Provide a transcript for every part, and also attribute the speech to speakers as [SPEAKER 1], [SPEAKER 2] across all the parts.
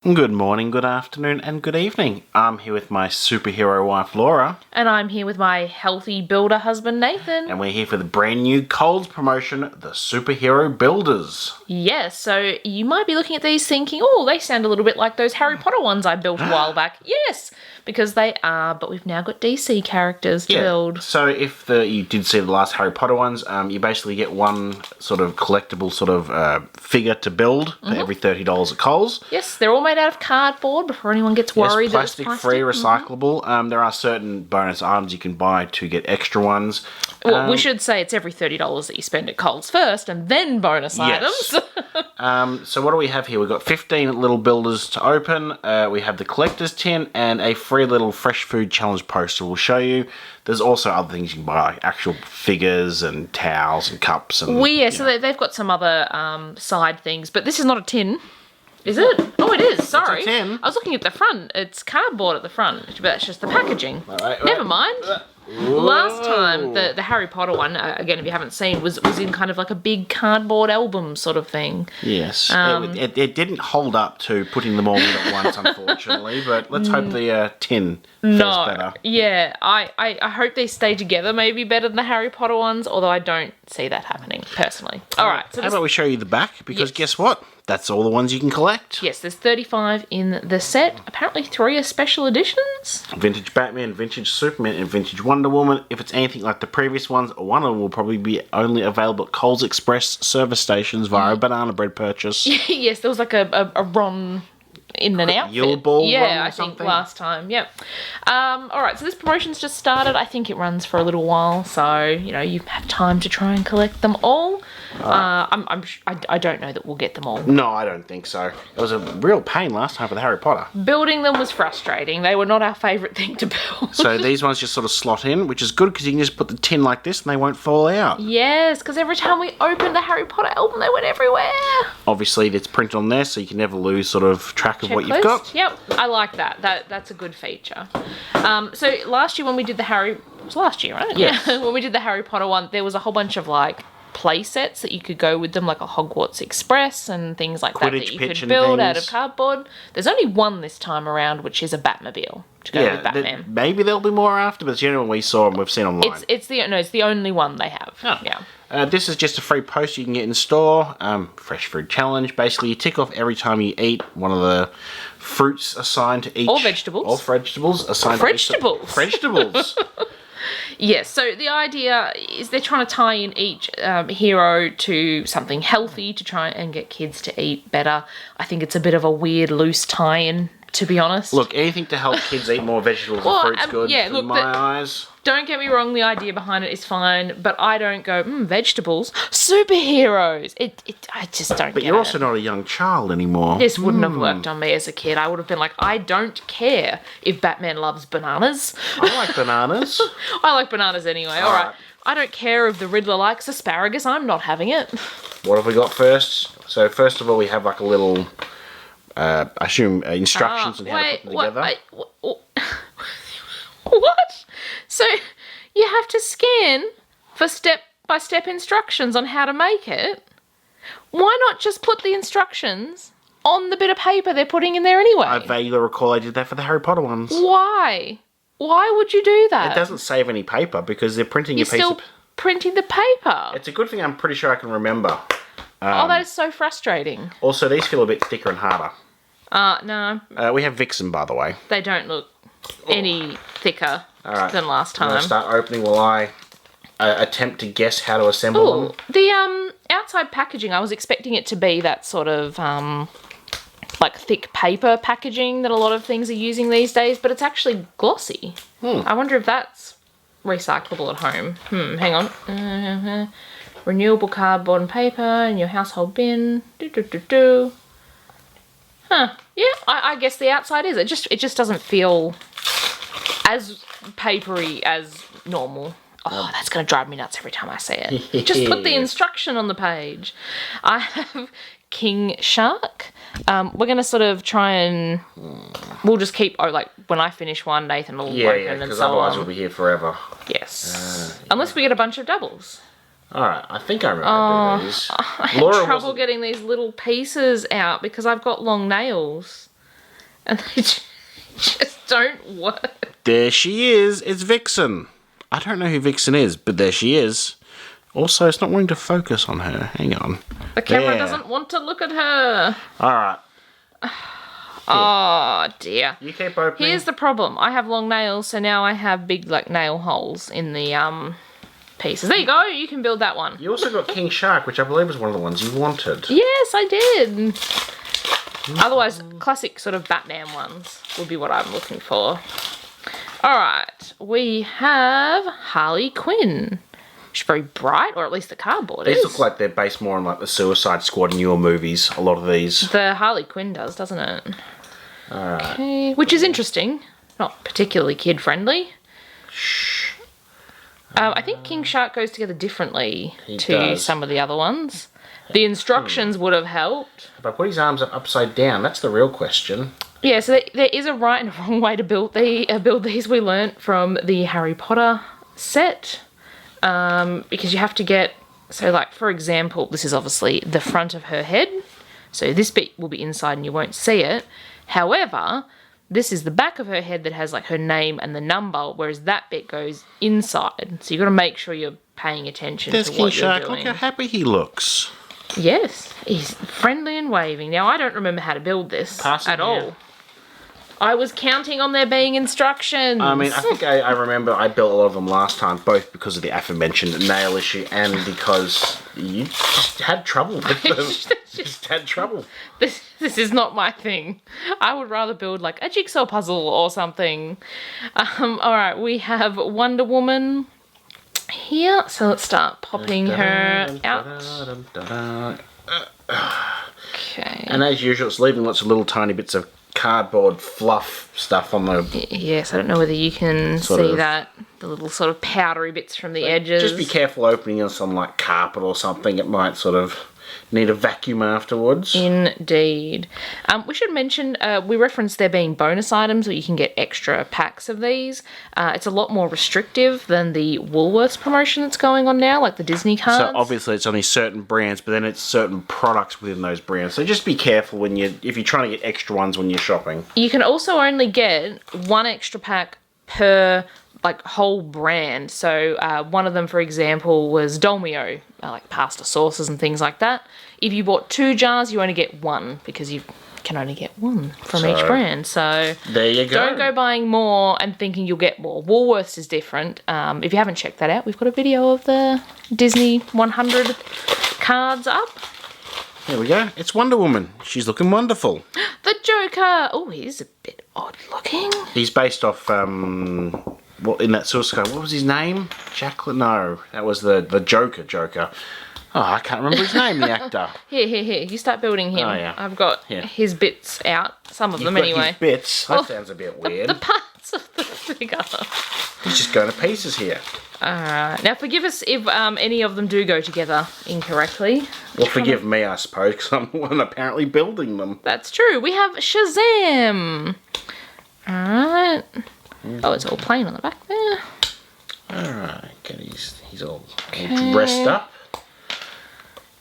[SPEAKER 1] Good morning, good afternoon, and good evening. I'm here with my superhero wife, Laura.
[SPEAKER 2] And I'm here with my healthy builder husband, Nathan.
[SPEAKER 1] And we're here for the brand new Coles promotion, the Superhero Builders.
[SPEAKER 2] Yes, so you might be looking at these thinking, oh, they sound a little bit like those Harry Potter ones I built a while back. Yes, because they are, but we've now got DC characters to build.
[SPEAKER 1] So if you did see the last Harry Potter ones, you basically get one sort of collectible sort of figure to build for every $30 at Coles.
[SPEAKER 2] Yes, they're all made out of cardboard before anyone gets worried.
[SPEAKER 1] Yes, plastic-free, recyclable. There are certain bonus items you can buy to get extra ones.
[SPEAKER 2] Well, we should say it's every $30 that you spend at Coles first, and then bonus items.
[SPEAKER 1] So what do we have here? We've got 15 little builders to open. We have the collector's tin and a free little fresh food challenge poster we'll show you. There's also other things you can buy, like actual figures and towels and cups. And,
[SPEAKER 2] so they've got some other side things, but this is not a tin. Is it? Oh, it is. Sorry.
[SPEAKER 1] It's a tin.
[SPEAKER 2] I was looking at the front. It's cardboard at the front, but that's just the packaging. Never mind.
[SPEAKER 1] Whoa.
[SPEAKER 2] Last time, the Harry Potter one, again, if you haven't seen, was in kind of like a big cardboard album sort of thing.
[SPEAKER 1] Yes. It didn't hold up to putting them all in at once, unfortunately, but let's hope the tin fares better.
[SPEAKER 2] Yeah, I hope they stay together maybe better than the Harry Potter ones, although I don't see that happening, personally. All right.
[SPEAKER 1] So how about we show you the back? Because guess what? That's all the ones you can collect.
[SPEAKER 2] Yes, there's 35 in the set. Apparently 3 are special editions.
[SPEAKER 1] Vintage Batman, Vintage Superman, and Vintage Wonder Woman. If it's anything like the previous ones, one of them will probably be only available at Coles Express service stations via a banana bread purchase.
[SPEAKER 2] Yes, there was like a Ron in and out.
[SPEAKER 1] Yule Ball
[SPEAKER 2] yeah,
[SPEAKER 1] Ron
[SPEAKER 2] I think
[SPEAKER 1] something?
[SPEAKER 2] last time. Yep. All right, so this promotion's just started. I think it runs for a little while, so you have time to try and collect them all. I don't know that we'll get them all.
[SPEAKER 1] No, I don't think so. It was a real pain last time for the Harry Potter.
[SPEAKER 2] Building them was frustrating. They were not our favourite thing to build.
[SPEAKER 1] So these ones just sort of slot in, which is good because you can just put the tin like this and they won't fall out.
[SPEAKER 2] Yes, because every time we opened the Harry Potter album, they went everywhere.
[SPEAKER 1] Obviously, it's printed on there, so you can never lose sort of track of what you've got.
[SPEAKER 2] Yep, I like that. That's a good feature. So last year when we did the it was last year, right?
[SPEAKER 1] Yes.
[SPEAKER 2] Yeah. When we did the Harry Potter one, there was a whole bunch of like play sets that you could go with them, like a Hogwarts Express and things like that you could build out of cardboard. There's only one this time around, which is a Batmobile to go with Batman.
[SPEAKER 1] Maybe there'll be more after, but it's the only one we saw and we've seen online.
[SPEAKER 2] It's the only one they have.
[SPEAKER 1] Oh.
[SPEAKER 2] Yeah.
[SPEAKER 1] This is just a free poster you can get in store. Fresh food challenge. Basically, you tick off every time you eat one of the fruits assigned to each.
[SPEAKER 2] Or vegetables.
[SPEAKER 1] Or vegetables assigned
[SPEAKER 2] Vegetables.
[SPEAKER 1] to each. Vegetables.
[SPEAKER 2] Yes, so the idea is they're trying to tie in each hero to something healthy to try and get kids to eat better. I think it's a bit of a weird, loose tie-in, to be honest.
[SPEAKER 1] Look, anything to help kids eat more vegetables and fruit's good in my eyes.
[SPEAKER 2] Don't get me wrong, the idea behind it is fine, but I don't go, vegetables, superheroes. I just don't get it.
[SPEAKER 1] But you're also not a young child anymore.
[SPEAKER 2] This wouldn't have worked on me as a kid. I would have been like, I don't care if Batman loves bananas.
[SPEAKER 1] I like bananas.
[SPEAKER 2] I like bananas anyway. All right. I don't care if the Riddler likes asparagus. I'm not having it.
[SPEAKER 1] What have we got first? So first of all, we have like a little, I assume, instructions on how to put them together.
[SPEAKER 2] What? So you have to scan for step-by-step instructions on how to make it? Why not just put the instructions on the bit of paper they're putting in there anyway?
[SPEAKER 1] I vaguely recall I did that for the Harry Potter ones.
[SPEAKER 2] Why? Why would you do that?
[SPEAKER 1] It doesn't save any paper because they're printing
[SPEAKER 2] You're still printing the paper.
[SPEAKER 1] It's a good thing I'm pretty sure I can remember.
[SPEAKER 2] That is so frustrating.
[SPEAKER 1] Also, these feel a bit thicker and harder.
[SPEAKER 2] No.
[SPEAKER 1] We have Vixen, by the way.
[SPEAKER 2] They don't look any thicker than last
[SPEAKER 1] I'm
[SPEAKER 2] time.
[SPEAKER 1] going to start opening while I attempt to guess how to assemble them.
[SPEAKER 2] The outside packaging, I was expecting it to be that sort of like thick paper packaging that a lot of things are using these days, but it's actually glossy. I wonder if that's recyclable at home. Hang on. Renewable cardboard and paper in your household bin. Huh. Yeah, I guess the outside is. It just doesn't feel as papery as normal. Oh, that's going to drive me nuts every time I say it. Just put the instruction on the page. I have King Shark. We're going to sort of try and... We'll just keep... when I finish one, Nathan will open and so on.
[SPEAKER 1] Yeah, because otherwise we'll be here forever.
[SPEAKER 2] Yes. Unless we get a bunch of doubles.
[SPEAKER 1] Alright, I think I remember doing these.
[SPEAKER 2] I had trouble getting these little pieces out because I've got long nails. and they just don't work.
[SPEAKER 1] There she is. It's Vixen. I don't know who Vixen is, but there she is. Also, it's not wanting to focus on her. Hang on.
[SPEAKER 2] The camera doesn't want to look at her.
[SPEAKER 1] All right.
[SPEAKER 2] Oh, dear.
[SPEAKER 1] You keep opening.
[SPEAKER 2] Here's the problem. I have long nails, so now I have big, like, nail holes in the pieces. There you go. You can build that one.
[SPEAKER 1] You also got King Shark, which I believe was one of the ones you wanted.
[SPEAKER 2] Yes, I did. Otherwise, classic sort of Batman ones would be what I'm looking for. All right. We have Harley Quinn. She's very bright, or at least the cardboard is.
[SPEAKER 1] These look like they're based more on like the Suicide Squad newer movies. A lot of these.
[SPEAKER 2] The Harley Quinn does, doesn't it?
[SPEAKER 1] Alright.
[SPEAKER 2] Okay. Which is interesting. Not particularly kid-friendly.
[SPEAKER 1] Shh.
[SPEAKER 2] I think King Shark goes together differently to
[SPEAKER 1] does.
[SPEAKER 2] some of the other ones. The instructions would have helped.
[SPEAKER 1] If I put his arms up upside down, that's the real question.
[SPEAKER 2] Yeah, so there is a right and a wrong way to build these. We learnt from the Harry Potter set. Because you have to get, so like, for example, this is obviously the front of her head. So this bit will be inside and you won't see it. However, this is the back of her head that has like her name and the number, whereas that bit goes inside. So you've got to make sure you're paying attention
[SPEAKER 1] There's
[SPEAKER 2] to
[SPEAKER 1] King
[SPEAKER 2] what you're
[SPEAKER 1] Shark.
[SPEAKER 2] doing.
[SPEAKER 1] Look how happy he looks.
[SPEAKER 2] Yes, he's friendly and waving. Now, I don't remember how to build this at all. I was counting on there being instructions.
[SPEAKER 1] I mean, I think I remember I built a lot of them last time, both because of the aforementioned nail issue and because you just had trouble with them. Just had trouble.
[SPEAKER 2] This is not my thing. I would rather build like a jigsaw puzzle or something. All right, we have Wonder Woman here. So let's start popping her out. Okay.
[SPEAKER 1] And as usual, it's leaving lots of little tiny bits of cardboard fluff stuff on the...
[SPEAKER 2] Yes, I don't know whether you can see that. The little sort of powdery bits from the edges.
[SPEAKER 1] Just be careful opening it on like carpet or something. It might sort of need a vacuum afterwards.
[SPEAKER 2] Indeed. We should mention, we referenced there being bonus items where you can get extra packs of these. It's a lot more restrictive than the Woolworths promotion that's going on now, like the Disney cards.
[SPEAKER 1] So obviously it's only certain brands, but then it's certain products within those brands. So just be careful if you're trying to get extra ones when you're shopping.
[SPEAKER 2] You can also only get one extra pack per like whole brand. So one of them, for example, was Dolmio, like pasta sauces and things like that. If you bought 2 jars, you only get 1 because you can only get 1 from each brand. So
[SPEAKER 1] there you go.
[SPEAKER 2] Don't go buying more and thinking you'll get more. Woolworths is different. If you haven't checked that out, we've got a video of the Disney 100 cards up.
[SPEAKER 1] Here we go. It's Wonder Woman. She's looking wonderful.
[SPEAKER 2] The Joker. Oh, he's a bit odd looking.
[SPEAKER 1] He's based off in that source code. What was his name? Jacqueline? No, that was the Joker. Oh, I can't remember his name, the actor.
[SPEAKER 2] Here. You start building him.
[SPEAKER 1] Oh, yeah.
[SPEAKER 2] I've got his bits out. Some of them
[SPEAKER 1] You've got
[SPEAKER 2] anyway.
[SPEAKER 1] his bits. That sounds a bit weird.
[SPEAKER 2] The parts of the figure.
[SPEAKER 1] He's just going to pieces here.
[SPEAKER 2] Alright. Now forgive us if any of them do go together incorrectly.
[SPEAKER 1] Well, forgive me, I suppose, because I'm the one apparently building them.
[SPEAKER 2] That's true. We have Shazam. Alright. Oh, it's all plain on the back there.
[SPEAKER 1] Alright, he's all dressed up.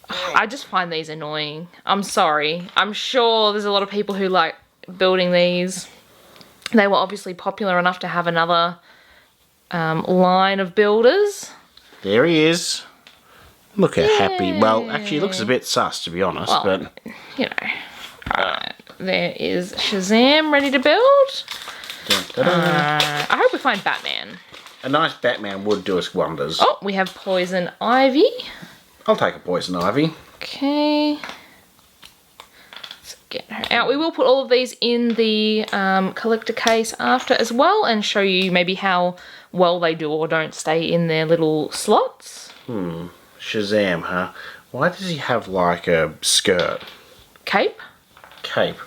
[SPEAKER 2] I just find these annoying. I'm sorry. I'm sure there's a lot of people who like building these. They were obviously popular enough to have another line of builders.
[SPEAKER 1] There he is. Look how happy. Well, actually, he looks a bit sus, to be honest.
[SPEAKER 2] Well,
[SPEAKER 1] but
[SPEAKER 2] you know. Alright. There is Shazam ready to build. I hope we find Batman.
[SPEAKER 1] A nice Batman would do us wonders.
[SPEAKER 2] Oh, we have Poison Ivy.
[SPEAKER 1] I'll take a Poison Ivy.
[SPEAKER 2] Okay. Let's get her out. We will put all of these in the collector case after as well and show you maybe how well they do or don't stay in their little slots.
[SPEAKER 1] Shazam, huh? Why does he have like a skirt?
[SPEAKER 2] Cape?
[SPEAKER 1] Cape.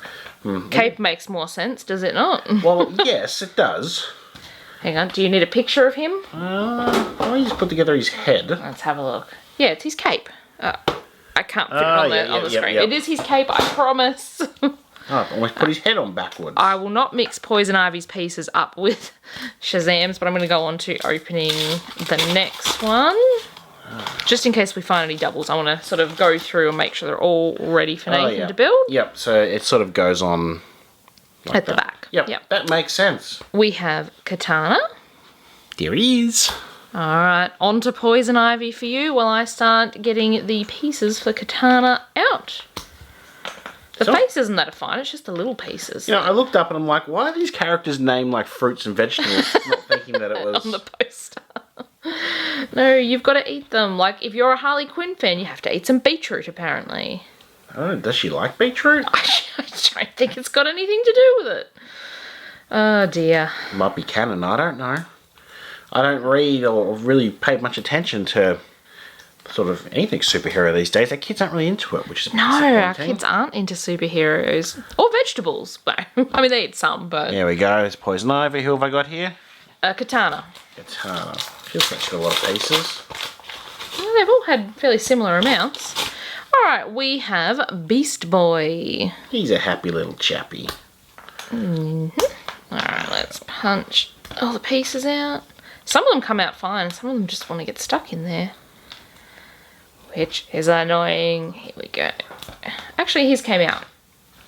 [SPEAKER 2] Cape makes more sense, does it not?
[SPEAKER 1] Well, yes, it does.
[SPEAKER 2] Hang on, do you need a picture of him?
[SPEAKER 1] Why don't you just put together his head?
[SPEAKER 2] Let's have a look. Yeah, it's his cape. I can't fit it on the screen.
[SPEAKER 1] Yep.
[SPEAKER 2] It is his cape, I promise.
[SPEAKER 1] I've almost put his head on backwards.
[SPEAKER 2] I will not mix Poison Ivy's pieces up with Shazam's, but I'm going to go on to opening the next one. Just in case we find any doubles, I want to sort of go through and make sure they're all ready for Nathan to build.
[SPEAKER 1] Yep, so it sort of goes on Like
[SPEAKER 2] at the
[SPEAKER 1] that.
[SPEAKER 2] back.
[SPEAKER 1] Yep, that makes sense.
[SPEAKER 2] We have Katana.
[SPEAKER 1] There he is.
[SPEAKER 2] Alright, on to Poison Ivy for you while I start getting the pieces for Katana out. The face isn't that fine, it's just the little pieces.
[SPEAKER 1] You know, I looked up and I'm like, why are these characters named like fruits and vegetables? Not thinking that it was...
[SPEAKER 2] On the poster. No, you've got to eat them. Like, if you're a Harley Quinn fan, you have to eat some beetroot, apparently.
[SPEAKER 1] Oh, does she like beetroot?
[SPEAKER 2] I don't think it's got anything to do with it. Oh, dear.
[SPEAKER 1] Might be canon, I don't know. I don't read or really pay much attention to sort of anything superhero these days. Our kids aren't really into it, which is
[SPEAKER 2] No, our kids aren't into superheroes. Or vegetables, but I mean, they eat some, but...
[SPEAKER 1] There we go. It's Poison Ivy. Who have I got here?
[SPEAKER 2] Katana.
[SPEAKER 1] Katana. Feels like she's got a lot of pieces.
[SPEAKER 2] Well, they've all had fairly similar amounts. Alright, we have Beast Boy.
[SPEAKER 1] He's a happy little chappy.
[SPEAKER 2] Alright, let's punch all the pieces out. Some of them come out fine, some of them just want to get stuck in there. Which is annoying. Here we go. Actually, his came out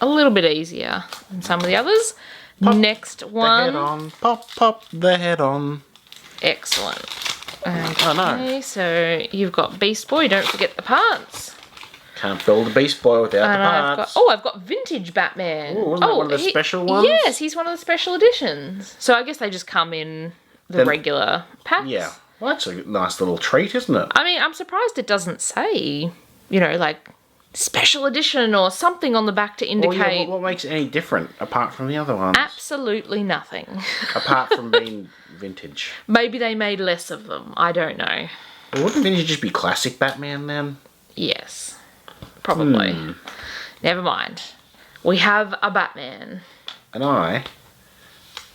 [SPEAKER 2] a little bit easier than some of the others.
[SPEAKER 1] Pop
[SPEAKER 2] Next one.
[SPEAKER 1] the head on. Pop the head on.
[SPEAKER 2] Excellent. Okay,
[SPEAKER 1] Oh, no.
[SPEAKER 2] so you've got Beast Boy, don't forget the parts.
[SPEAKER 1] Can't build a Beast Boy without
[SPEAKER 2] And
[SPEAKER 1] the parts.
[SPEAKER 2] I've got Vintage Batman.
[SPEAKER 1] Ooh, wasn't that one of the special ones?
[SPEAKER 2] Yes, he's one of the special editions. So I guess they just come in the regular packs.
[SPEAKER 1] Yeah. Well, that's a nice little treat, isn't it?
[SPEAKER 2] I mean, I'm surprised it doesn't say, you know, like special edition or something on the back to indicate.
[SPEAKER 1] Well, yeah, what makes it any different apart from the other ones?
[SPEAKER 2] Absolutely nothing.
[SPEAKER 1] Apart from being vintage.
[SPEAKER 2] Maybe they made less of them. I don't know.
[SPEAKER 1] Well, wouldn't vintage just be classic Batman then?
[SPEAKER 2] Yes, probably. Never mind. We have a Batman.
[SPEAKER 1] And I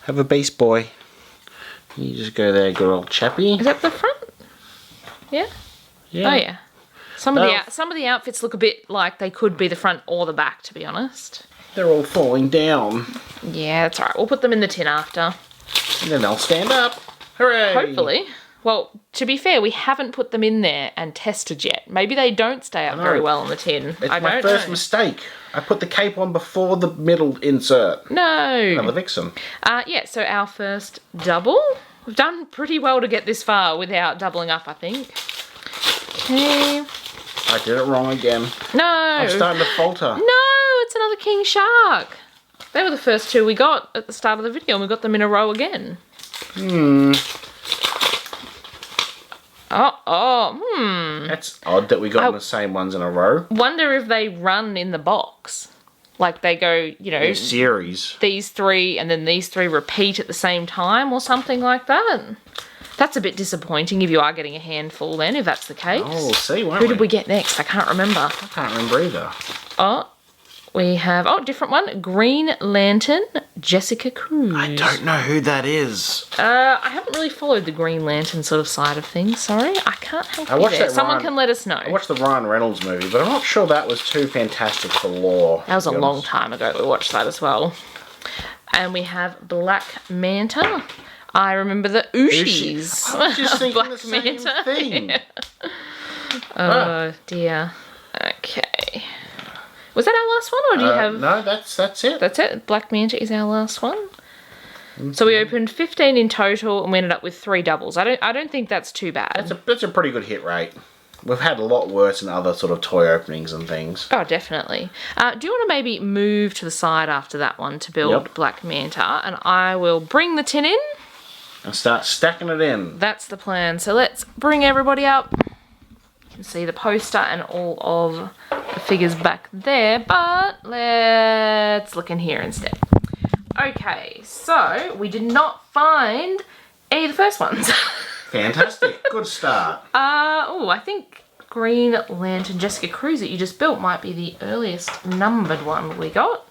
[SPEAKER 1] have a Beast Boy. You just go there, good old chappy.
[SPEAKER 2] Is that the front? Yeah.
[SPEAKER 1] Yeah.
[SPEAKER 2] Oh yeah. Some of the outfits look a bit like they could be the front or the back, to be honest.
[SPEAKER 1] They're all falling down.
[SPEAKER 2] Yeah, that's alright. We'll put them in the tin after.
[SPEAKER 1] And then they'll stand up. Hooray!
[SPEAKER 2] Hopefully. Well, to be fair, we haven't put them in there and tested yet. Maybe they don't stay up very well on the tin.
[SPEAKER 1] It's
[SPEAKER 2] I
[SPEAKER 1] my
[SPEAKER 2] don't
[SPEAKER 1] first
[SPEAKER 2] know.
[SPEAKER 1] mistake. I put the cape on before the middle insert.
[SPEAKER 2] No.
[SPEAKER 1] Another vixen.
[SPEAKER 2] Yeah, so our first double. We've done pretty well to get this far without doubling up, I think. Okay.
[SPEAKER 1] I did it wrong again.
[SPEAKER 2] No.
[SPEAKER 1] I'm starting to falter.
[SPEAKER 2] No, it's another king shark. They were the first two we got at the start of the video, and we got them in a row again.
[SPEAKER 1] That's odd that we got the same ones in a row.
[SPEAKER 2] Wonder if they run in the box. Like they go, you know,
[SPEAKER 1] Series.
[SPEAKER 2] these three and then these three repeat at the same time or something like that. That's a bit disappointing if you are getting a handful then, if that's the case.
[SPEAKER 1] Oh, we'll see, won't
[SPEAKER 2] Who did we get next? I can't remember.
[SPEAKER 1] I can't remember either.
[SPEAKER 2] Oh, we have, different one. Green Lantern, Jessica Cruz.
[SPEAKER 1] I don't know who that is.
[SPEAKER 2] I haven't really followed the Green Lantern sort of side of things, sorry. I can't help you
[SPEAKER 1] watched
[SPEAKER 2] there.
[SPEAKER 1] that
[SPEAKER 2] Someone
[SPEAKER 1] Ryan-
[SPEAKER 2] can let us know.
[SPEAKER 1] I watched the Ryan Reynolds movie, but I'm not sure that was too fantastic for lore.
[SPEAKER 2] That was a
[SPEAKER 1] to be
[SPEAKER 2] long
[SPEAKER 1] honest.
[SPEAKER 2] time ago we watched that as well. And we have Black Manta. I remember the Ooshis.
[SPEAKER 1] I was just thinking
[SPEAKER 2] Black
[SPEAKER 1] the same
[SPEAKER 2] Manta.
[SPEAKER 1] thing.
[SPEAKER 2] Oh dear. Okay. Was that our last one, or do you have?
[SPEAKER 1] No, that's it.
[SPEAKER 2] That's it. Black Manta is our last one. So we opened 15 in total, and we ended up with 3 doubles. I don't think that's too bad.
[SPEAKER 1] That's a pretty good hit rate. We've had a lot worse in other sort of toy openings and things.
[SPEAKER 2] Oh, definitely. Do you want to maybe move to the side after that one to build Black Manta, and I will bring the tin in.
[SPEAKER 1] And start stacking it in.
[SPEAKER 2] That's the plan. So let's bring everybody up. You can see the poster and all of the figures back there, but let's look in here instead. Okay, so we did not find any of the first ones.
[SPEAKER 1] Fantastic. Good start.
[SPEAKER 2] I think Green Lantern Jessica Cruz that you just built might be the earliest numbered one we got.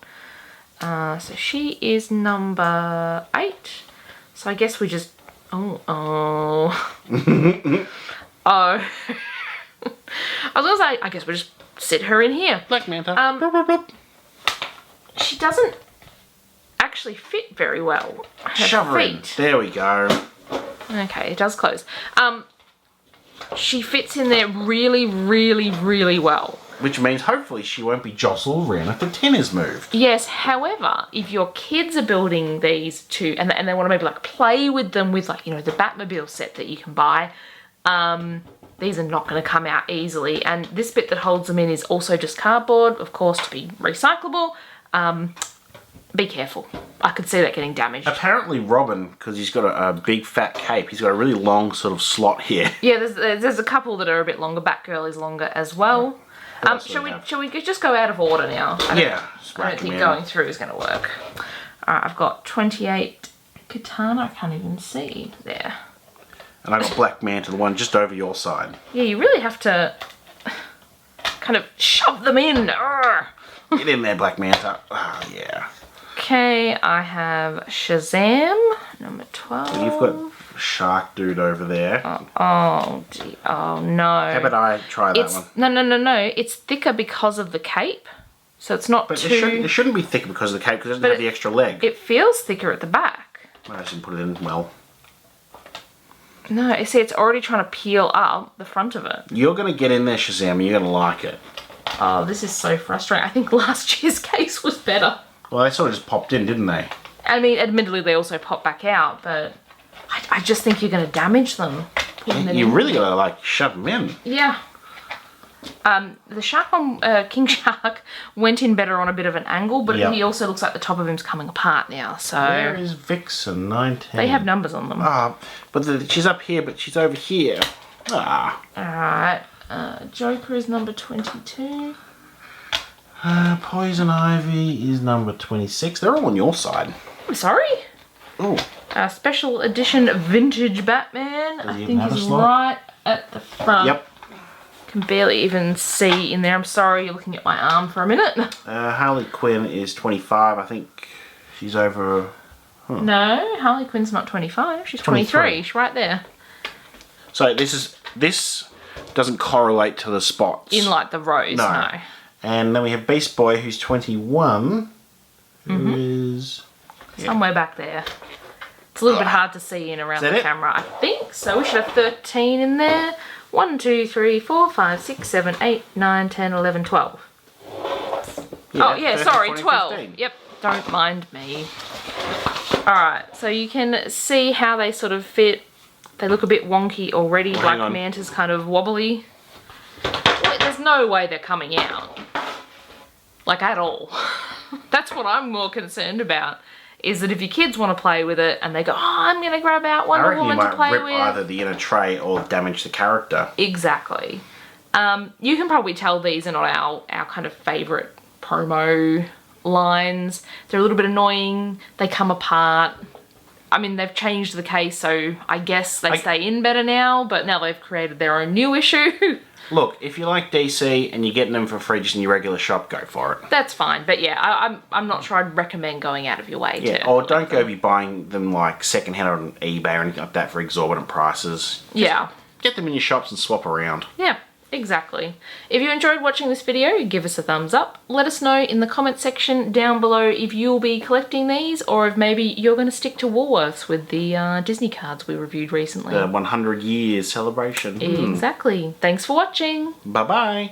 [SPEAKER 2] So she is number 8. So I guess we just... Oh. I was going to say, I guess we just sit her in here.
[SPEAKER 1] Black Manta.
[SPEAKER 2] She doesn't actually fit very well. Her
[SPEAKER 1] Shove her in.
[SPEAKER 2] feet.
[SPEAKER 1] There we go.
[SPEAKER 2] Okay, it does close. She fits in there really, really, really well.
[SPEAKER 1] Which means hopefully she won't be jostled around if the tin is moved.
[SPEAKER 2] Yes, however, if your kids are building these too, and they want to maybe like play with them with like, you know, the Batmobile set that you can buy, these are not going to come out easily. And this bit that holds them in is also just cardboard, of course, to be recyclable. Be careful. I could see that getting damaged.
[SPEAKER 1] Apparently Robin, because he's got a big fat cape, he's got a really long sort of slot here.
[SPEAKER 2] Yeah, there's a couple that are a bit longer. Batgirl is longer as well. Shall we just go out of order now?
[SPEAKER 1] Yeah.
[SPEAKER 2] I don't think going through is going to work. Alright, I've got 28 Katana. I can't even see there.
[SPEAKER 1] And I've got Black Manta, the one just over your side.
[SPEAKER 2] Yeah, you really have to kind of shove them in. Urgh.
[SPEAKER 1] Get in there, Black Manta. Oh, yeah.
[SPEAKER 2] Okay, I have Shazam, number 12.
[SPEAKER 1] So you've got Shark Dude over there.
[SPEAKER 2] Oh no.
[SPEAKER 1] How about I try that one?
[SPEAKER 2] No. It's thicker because of the cape. So it's not
[SPEAKER 1] But
[SPEAKER 2] too...
[SPEAKER 1] it shouldn't be thicker because of the cape, because it doesn't have the extra leg.
[SPEAKER 2] It feels thicker at the back.
[SPEAKER 1] I just didn't put it in well.
[SPEAKER 2] No, you see, it's already trying to peel up the front of it.
[SPEAKER 1] You're going to get in there, Shazam, and you're going to like it.
[SPEAKER 2] Oh, this is so frustrating. I think last year's case was better.
[SPEAKER 1] Well, they sort of just popped in, didn't they?
[SPEAKER 2] I mean, admittedly, they also pop back out, but I just think you're going to damage them.
[SPEAKER 1] You really got to, like, shove them in.
[SPEAKER 2] Yeah. The shark on King Shark went in better on a bit of an angle, but he also looks like the top of him's coming apart now. So
[SPEAKER 1] where is Vixen 19?
[SPEAKER 2] They have numbers on them.
[SPEAKER 1] But she's up here, but she's over here.
[SPEAKER 2] Alright. Joker is number 22.
[SPEAKER 1] Poison Ivy is number 26. They're all on your side.
[SPEAKER 2] I'm sorry?
[SPEAKER 1] Oh.
[SPEAKER 2] Special edition vintage Batman. I think he's right at the front.
[SPEAKER 1] Yep.
[SPEAKER 2] Can barely even see in there. I'm sorry, you're looking at my arm for a minute.
[SPEAKER 1] Harley Quinn is 25. I think she's over...
[SPEAKER 2] No, Harley Quinn's not 25. She's 23. She's right there.
[SPEAKER 1] So this doesn't correlate to the spots.
[SPEAKER 2] In like the rows, no.
[SPEAKER 1] And then we have Beast Boy, who's 21, who is...
[SPEAKER 2] somewhere back there. It's a little bit hard to see in around the camera, I think. So we should have 13 in there. 1, 2, 3, 4, 5, 6, 7, 8, 9, 10, 11, 12. Yeah, oh, yeah, 13, sorry, 12. 15. Yep, don't mind me. Alright, so you can see how they sort of fit. They look a bit wonky already. Black Manta's kind of wobbly. Wait, there's no way they're coming out. Like, at all. That's what I'm more concerned about. Is that if your kids want to play with it and they go, oh, I'm going to grab out Wonder Woman to play with.
[SPEAKER 1] Either the inner tray or damage the character.
[SPEAKER 2] Exactly. You can probably tell these are not our kind of favourite promo lines. They're a little bit annoying. They come apart. I mean, they've changed the case, so I guess they stay in better now, but now they've created their own new issue. Look,
[SPEAKER 1] if you like DC and you're getting them for free just in your regular shop, go for it.
[SPEAKER 2] That's fine, but yeah, I'm not sure I'd recommend going out of your way to...
[SPEAKER 1] or don't go be buying them like secondhand on eBay or anything like that for exorbitant prices. Just get them in your shops and swap around.
[SPEAKER 2] Yeah, exactly. If you enjoyed watching this video, give us a thumbs up. Let us know in the comment section down below if you'll be collecting these or if maybe you're going to stick to Woolworths with the Disney cards we reviewed recently.
[SPEAKER 1] The 100 years celebration.
[SPEAKER 2] Exactly. Thanks for watching.
[SPEAKER 1] Bye-bye.